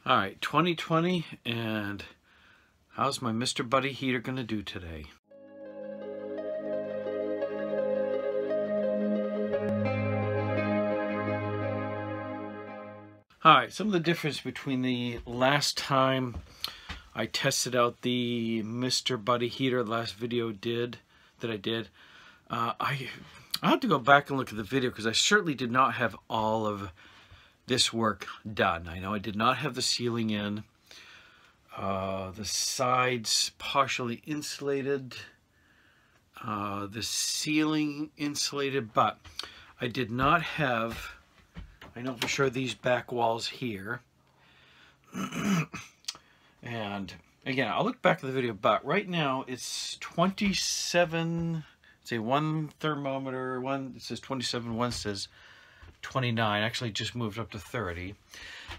All right, 2020, and how's my Mr. Buddy heater gonna do today? All right, some of the difference between the last time I tested out the Mr. Buddy heater, the last video I did, I have to go back and look at the video because I certainly did not have all of this work done. I know I did not have the ceiling in, the sides partially insulated, the ceiling insulated, but I did not have, I know for sure, these back walls here. And again, I'll look back at the video, but right now it's 27, say one thermometer, it says 27, one says 29, actually just moved up to 30.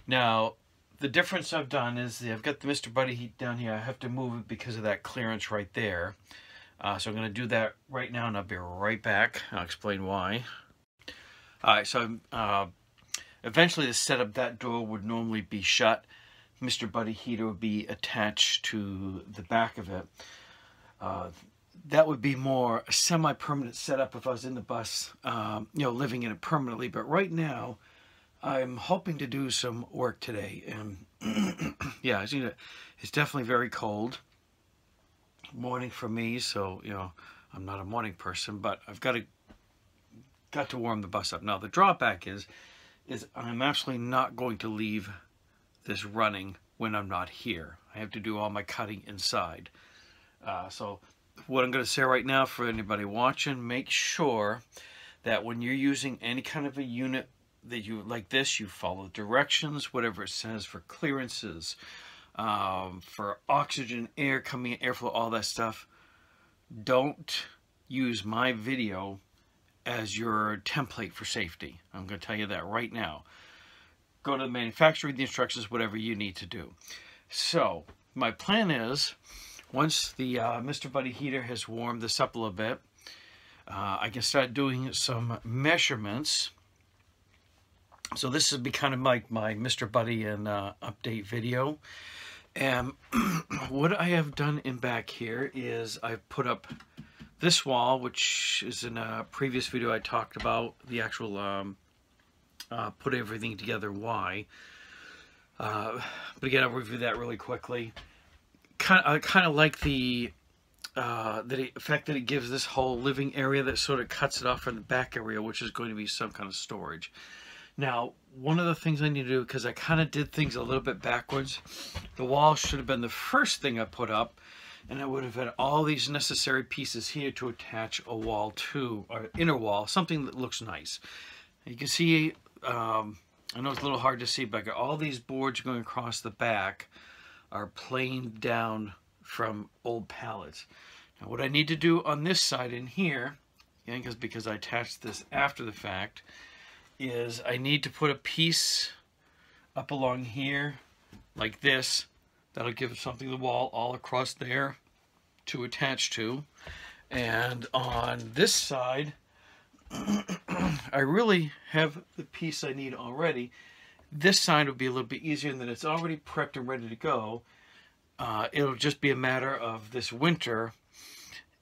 Now, the difference I've done is I've got the Mr. Buddy heat down here. I have to move it because of that clearance right there. So I'm going to do that right now, and I'll be right back. I'll explain why. All right, so eventually the setup, that door would normally be shut. Mr. Buddy heater would be attached to the back of it. That would be more a semi-permanent setup if I was in the bus, living in it permanently. But right now, I'm hoping to do some work today. And yeah, it's definitely very cold. Morning for me, so, I'm not a morning person, but I've got to warm the bus up. Now, the drawback is I'm absolutely not going to leave this running when I'm not here. I have to do all my cutting inside. So what I'm going to say right now for anybody watching, make sure that when you're using any kind of a unit that you like this, you follow directions, whatever it says for clearances, for oxygen, air coming in, airflow, all that stuff. Don't use my video as your template for safety. I'm going to tell you that right now. Go to the manufacturer, read the instructions, whatever you need to do. So my plan is, once the Mr. Buddy heater has warmed this up a little bit, I can start doing some measurements. So this would be kind of like my Mr. Buddy and update video. And what I have done in back here is I've put up this wall, which is in a previous video I talked about the actual put everything together why. But again, I'll review that really quickly. I kind of like the effect that it gives this whole living area that sort of cuts it off from the back area, which is going to be some kind of storage. Now, one of the things I need to do, because I kind of did things a little bit backwards, the wall should have been the first thing I put up, and I would have had all these necessary pieces here to attach a wall to, or inner wall, something that looks nice. You can see, I know it's a little hard to see, but I got all these boards going across the back are planed down from old pallets. Now what I need to do on this side in here, because I attached this after the fact, is I need to put a piece up along here like this. That'll give something to the wall all across there to attach to. And on this side, I really have the piece I need already. This side will be a little bit easier, and then it's already prepped and ready to go. It'll just be a matter of this winter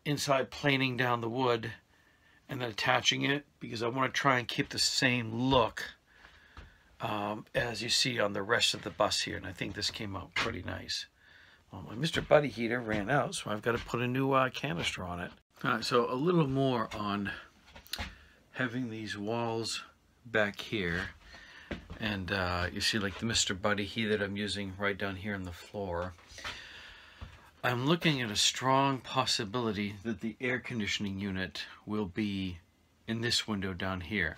inside planing down the wood and then attaching it, because I want to try and keep the same look as you see on the rest of the bus here, and I think this came out pretty nice. Well, my Mr. Buddy heater ran out, so I've got to put a new canister on it. All right, so a little more on having these walls back here. And you see, like the Mr. Buddy heater that I'm using right down here on the floor. I'm looking at a strong possibility that the air conditioning unit will be in this window down here.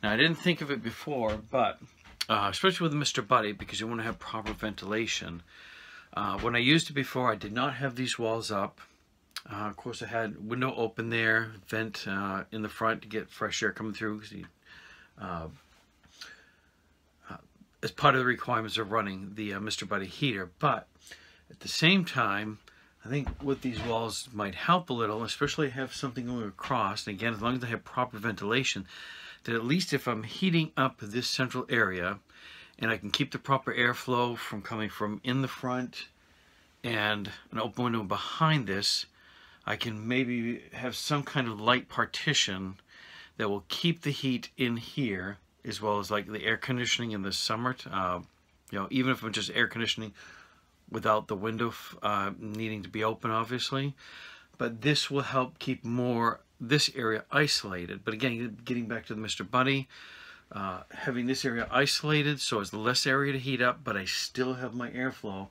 Now, I didn't think of it before, but especially with the Mr. Buddy, because you want to have proper ventilation. When I used it before, I did not have these walls up. Of course, I had window open there, vent in the front to get fresh air coming through, because as part of the requirements of running the Mr. Buddy heater. But at the same time, I think with these walls might help a little, especially have something going across. And again, as long as I have proper ventilation, that at least if I'm heating up this central area and I can keep the proper airflow from coming from in the front and an open window behind this, I can maybe have some kind of light partition that will keep the heat in here, as well as like the air conditioning in the summer. You know, even if I'm just air conditioning without the window needing to be open, obviously. But this will help keep this area isolated. But again, getting back to the Mr. Bunny, having this area isolated so it's less area to heat up, but I still have my airflow.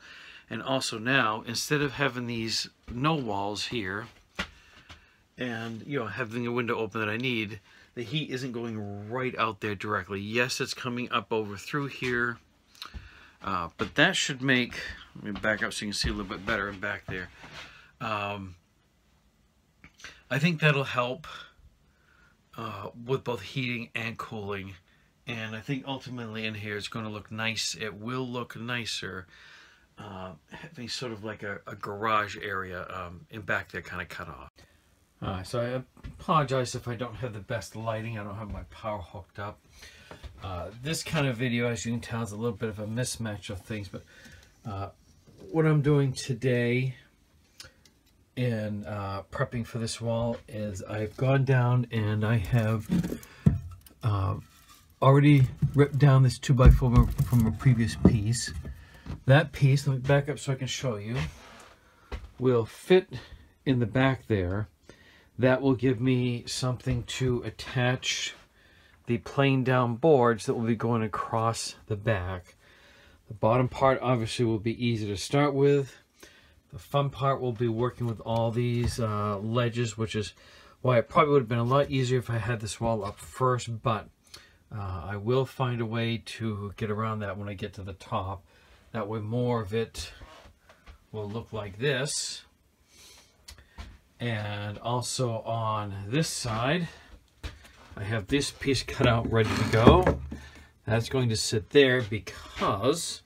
And also now, instead of having these no walls here and, you know, having a window open that I need, the heat isn't going right out there directly. Yes, it's coming up over through here, but that should make, let me back up so you can see a little bit better in back there. I think that'll help with both heating and cooling. And I think ultimately in here it's going to look nice. It will look nicer having sort of like a garage area in back there kind of cut off. So I apologize if I don't have the best lighting. I don't have my power hooked up. This kind of video, as you can tell, is a little bit of a mismatch of things. But what I'm doing today in prepping for this wall is I've gone down and I have already ripped down this 2x4 from a previous piece. That piece, let me back up so I can show you, will fit in the back there. That will give me something to attach the plain down boards that will be going across the back. The bottom part obviously will be easy to start with. The fun part will be working with all these ledges, which is why it probably would have been a lot easier if I had this wall up first, but I will find a way to get around that when I get to the top. That way more of it will look like this. And also on this side, I have this piece cut out ready to go. That's going to sit there because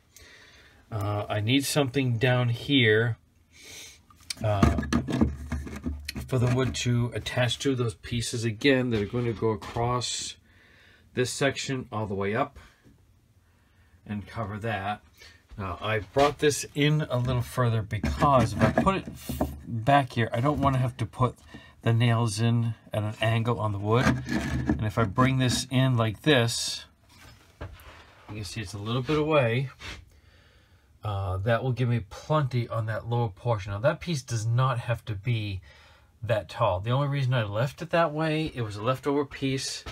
I need something down here for the wood to attach to those pieces again that are going to go across this section all the way up and cover that. Now, I brought this in a little further because if I put it back here, I don't want to have to put the nails in at an angle on the wood. And if I bring this in like this, you can see it's a little bit away. That will give me plenty on that lower portion. Now, that piece does not have to be that tall. The only reason I left it that way, it was a leftover piece,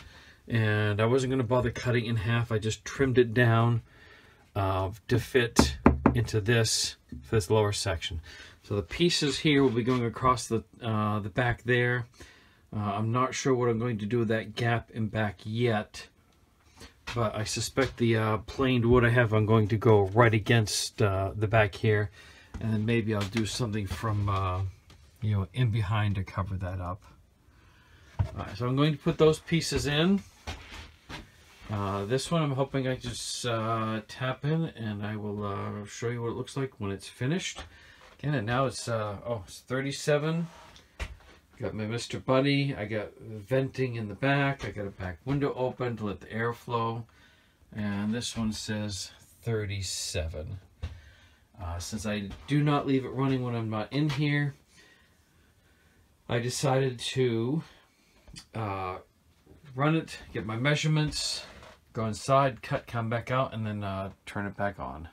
and I wasn't going to bother cutting in half. I just trimmed it down to fit into this for this lower section. So the pieces here will be going across the back there. I'm not sure what I'm going to do with that gap in back yet, but I suspect the planed wood I have, I'm going to go right against the back here, and then maybe I'll do something from you know, in behind to cover that up. All right, so I'm going to put those pieces in. This one I'm hoping I just tap in, and I will show you what it looks like when it's finished. Again, and now it's it's 37. Got my Mr. Bunny. I got venting in the back. I got a back window open to let the air flow. And this one says 37. Since I do not leave it running when I'm not in here, I decided to run it, get my measurements, go inside, cut, come back out, and then turn it back on.